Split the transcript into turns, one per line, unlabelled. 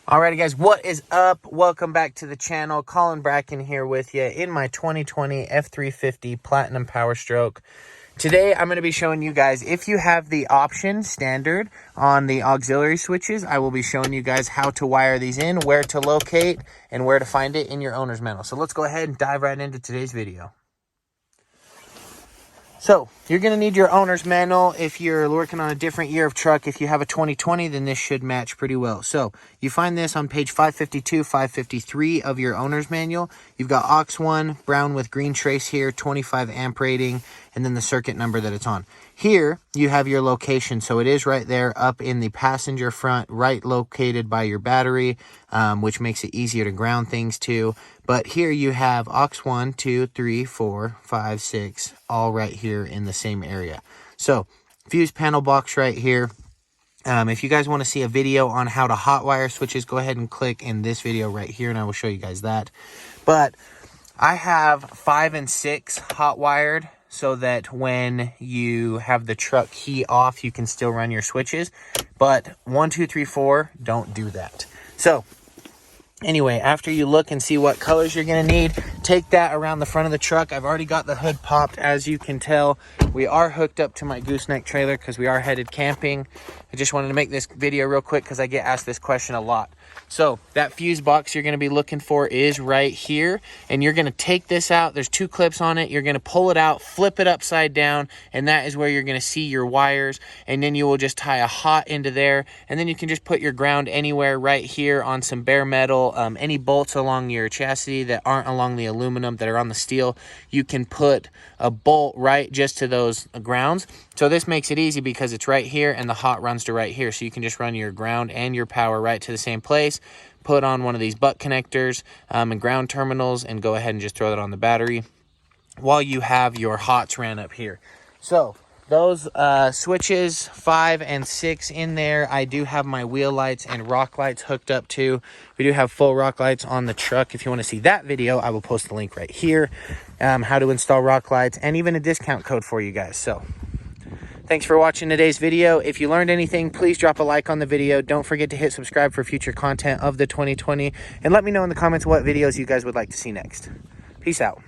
Alrighty guys, what is up? Welcome back to the channel. Colin Bracken here with you in my 2020 F350 Platinum Power Stroke. Today I'm going to be showing you guys, if you have the option standard on the auxiliary switches, I will be showing you guys how to wire these in, where to locate, and where to find it in your owner's manual. So let's go ahead and dive right into today's video. So you're going to need your owner's manual if you're working on a different year of truck. If you have a 2020, then this should match pretty well. So you find this on page 552, 553 of your owner's manual. You've got aux1, brown with green trace here, 25 amp rating, and then the circuit number that it's on. Here you have your location. So it is right there up in the passenger front, right located by your battery, which makes it easier to ground things to. But here you have aux 1, 2, 3, 4, 5, 6, all right here in the same area. So fuse panel box right here. If you guys want to see a video on how to hotwire switches, go ahead and click in this video right here and I will show you guys that. But I have 5 and 6 hotwired so that when you have the truck key off, you can still run your switches. But 1, 2, 3, 4, don't do that. So anyway, after you look and see what colors you're going to need, take that around the front of the truck. I've already got the hood popped. As you can tell, we are hooked up to my gooseneck trailer because we are headed camping. I just wanted to make this video real quick because I get asked this question a lot. So that fuse box you're going to be looking for is right here, and you're going to take this out. There's 2 clips on it. You're going to pull it out, flip it upside down, and that is where you're going to see your wires. And then you will just tie a hot into there, and then you can just put your ground anywhere right here on some bare metal. Any bolts along your chassis that aren't along the aluminum, that are on the steel, you can put a bolt right just to those grounds. So this makes it easy because it's right here and the hot runs to right here. So you can just run your ground and your power right to the same place, put on one of these butt connectors and ground terminals, and go ahead and just throw that on the battery while you have your hots ran up here. So those switches 5 and 6 in there, I do have my wheel lights and rock lights hooked up to. We do have full rock lights on the truck. If you want to see that video, I will post the link right here. How to install rock lights, and even a discount code for you guys. So thanks for watching today's video. If you learned anything, please drop a like on the video. Don't forget to hit subscribe for future content of the 2020. And let me know in the comments what videos you guys would like to see next. Peace out.